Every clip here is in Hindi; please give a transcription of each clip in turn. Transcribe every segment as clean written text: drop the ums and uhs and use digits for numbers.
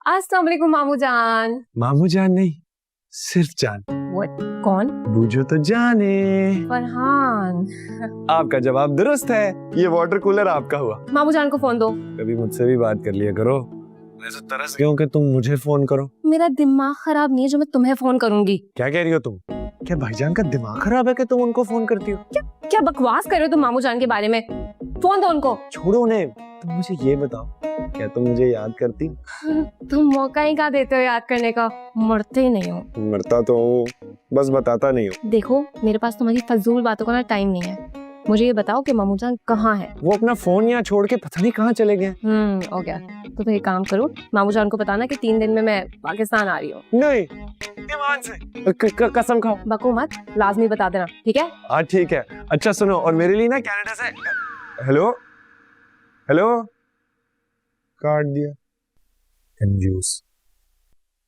अस्सलाम वालेकुम मामू जान। मामू जान नहीं, सिर्फ जान। What? कौन? बूझो तो जाने। फरहान। आपका जवाब दुरुस्त है, ये वाटर कूलर आपका हुआ। मामू जान को फोन दो। कभी मुझसे भी बात कर लिया करो, मैं तो तरस गया हूँ कि तुम मुझे फोन करो। मेरा दिमाग खराब नहीं है जो मैं तुम्हें फोन करूंगी। क्या कह रही हो तुम? क्या भाईजान का दिमाग खराब है कि तुम उनको फोन करती हो? क्या बकवास कर रहे हो तुम मामू जान के बारे में? फोन दो उनको। छोड़ो उन्हें, तुम मुझे ये बताओ, क्या तुम मुझे याद करती? तुम मौका ही कहाँ देते हो याद करने का, मरते ही नहीं हो। मरता तो हूँ, बस बताता नहीं हूँ। देखो मेरे पास तुम्हारी फजूल बातों का ना टाइम नहीं है, मुझे ये बताओ कि मामू जान कहाँ है? वो अपना फोन यहाँ छोड़ के पता नहीं कहाँ चले गए। हो गया। तो एक काम करो, मामू जान को बताना कि 3 दिन में मैं पाकिस्तान आ रही हूँ। नहीं, ईमान से कसम खाओ। बको मत, लाजमी बता देना, ठीक है? हाँ ठीक है। अच्छा सुनो, और मेरे लिए ना कनाडा से हेलो हेलो काट दिया। कंजूस।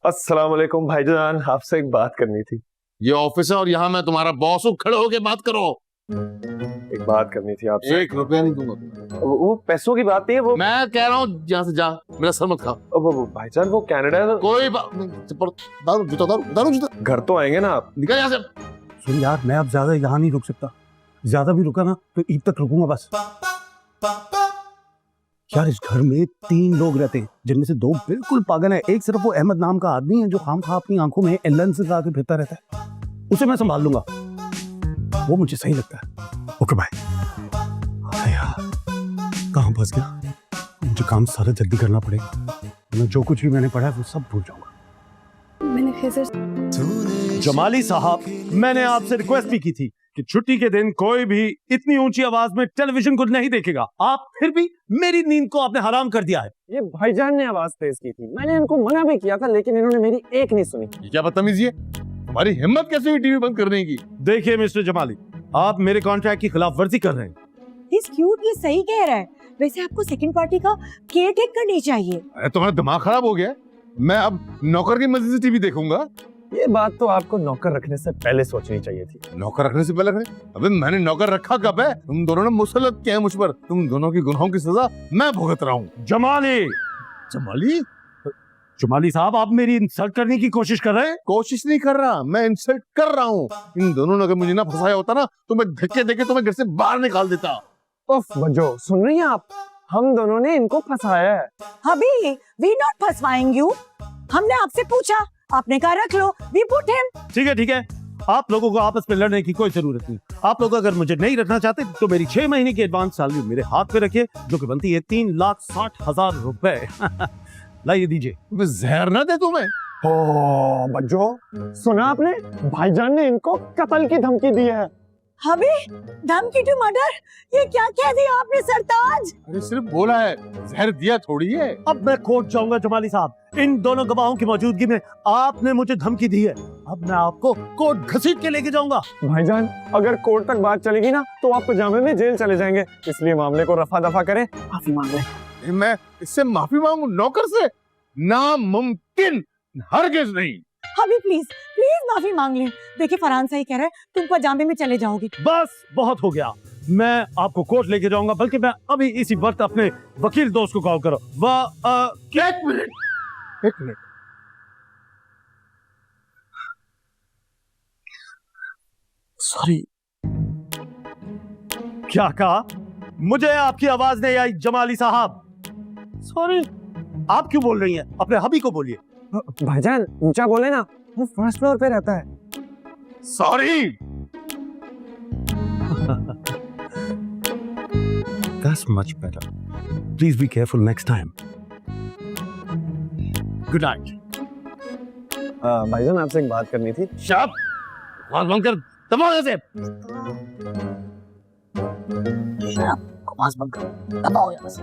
अस्सलाम वालेकुम भाईजान, आपसे एक बात करनी थी। ये ऑफिस है और यहाँ मैं तुम्हारा बॉस हूँ, खड़े होके बात करो। एक बात करनी थी आपसे। 1 रुपया नहीं दूंगा। वो पैसों की बात नहीं है, वो मैं कह रहा हूँ यहाँ से जा, मेरा सर मत खा। वो भाईजान वो कनाडा है। कोई दारू जूता दारू जूता घर तो आएंगे ना आप? निकल यहाँ से। सुन यार, मैं अब ज्यादा यहाँ नहीं रुक सकता, ज्यादा भी रुका ना तो ईद तक रुकूंगा बस। यार इस घर में 3 लोग रहते हैं, जिनमें से 2 बिल्कुल पागल हैं। एक सिर्फ वो अहमद नाम का आदमी है जो खामखा अपनी आंखों में लेंस लगा के फिरता रहता है, उसे मैं संभाल लूंगा, वो मुझे सही लगता है। Okay bye. यार कहाँ फंस गया? मुझे काम सारा जल्दी करना पड़ेगा, मैं जो कुछ भी मैंने पढ़ा है वो सब भूल जाऊंगा। मैंने फिर जमाली साहब, मैंने आपसे रिक्वेस्ट भी की थी कि छुट्टी के दिन कोई भी इतनी ऊंची आवाज में टेलीविजन को नहीं देखेगा। आप फिर भी मेरी नींद को आपने हराम कर दिया है। ये भाईजान ने आवाज तेज की थी, मैंने इनको मना भी किया था, लेकिन इन्होंने मेरी एक नहीं सुनी। ये क्या बदतमीजी है? हमारी हिम्मत कैसे हुई टीवी बंद करने की? देखिए मिस्टर जमाली, आप मेरे कॉन्ट्रैक्ट की खिलाफ वर्जी कर रहे हैं। He's cute, ये सही कह रहा है। वैसे आपको सेकंड पार्टी का केयर टेक करनी चाहिए। अरे तुम्हारा दिमाग खराब हो गया? मैं अब नौकर की मर्जी से टीवी देखूंगा? ये बात तो आपको नौकर रखने से पहले सोचनी चाहिए थी। नौकर रखने से पहले अबे मैंने नौकर रखा कब है? तुम दोनों ने मुसलत किया है मुझ पर। तुम दोनों की गुनाहों की सजा मैं भुगत रहा हूँ। जमाली, जमाली जमाली साहब, आप मेरी इंसल्ट करने की कोशिश कर रहे हैं। कोशिश नहीं कर रहा, मैं इंसल्ट कर रहा हूँ। इन दोनों ने अगर मुझे ना फंसाया होता ना तो मैं धक्के देके तुम्हें घर से बाहर निकाल देता। उफ बजो, सुन रही हैं आप? हम दोनों ने इनको फंसाया है। अभी we not फंसवाएंगे you। हमने आपसे पूछा, आपने कहा रख लो, we put him। ठीक है, आप लोगों को आपस में लड़ने की कोई जरूरत नहीं। आप लोग अगर मुझे नहीं रखना चाहते तो मेरी 6 महीने की एडवांस सैलरी मेरे हाथ पे रखिए, जो कि बनती है 3,60,000 रुपए। लाइए दीजिए। जहर ना दे तुम्हें। ओ बजो, सुना आपने? भाईजान ने इनको कत्ल की धमकी दी है। अभी धमकी टू मर्डर, ये क्या कह दिया आपने सरताज? अरे सिर्फ बोला है, जहर दिया थोड़ी है। अब मैं कोर्ट जाऊंगा जमाली साहब, इन दोनों गवाहों की मौजूदगी में आपने मुझे धमकी दी है, अब मैं आपको कोर्ट घसीट के लेके जाऊंगा। भाईजान अगर कोर्ट तक बात चलेगी ना तो आप पजामे में जेल चले जाएंगे, इसलिए मामले को रफा दफा करें, माफी मांग लें। मैं इससे माफी मांगू नौकर से? नामुमकिन, हरगिज नहीं। अभी प्लीज माफी मांग लें। देखिए फरहान सही कह रहा है, तुम पजामे में चले जाओगे। बस बहुत हो गया, मैं आपको कोर्ट लेके जाऊंगा, बल्कि मैं अभी इसी वक्त अपने वकील दोस्त को कॉल करो। एक मिनट। सॉरी। क्या कहा? मुझे आपकी आवाज नहीं आई जमाली साहब। सॉरी। आप क्यों बोल रही हैं? अपने हबी को बोलिए। भाईजान ऊंचा बोले ना, वो फर्स्ट फ्लोर पे रहता है। Sorry. That's much better. Please be careful next time. Good night. भाईजान आपसे एक बात करनी थी। शब, आवाज बंद कर, दबाओ से। आवाज बंद करो, दबाओ यहाँ से।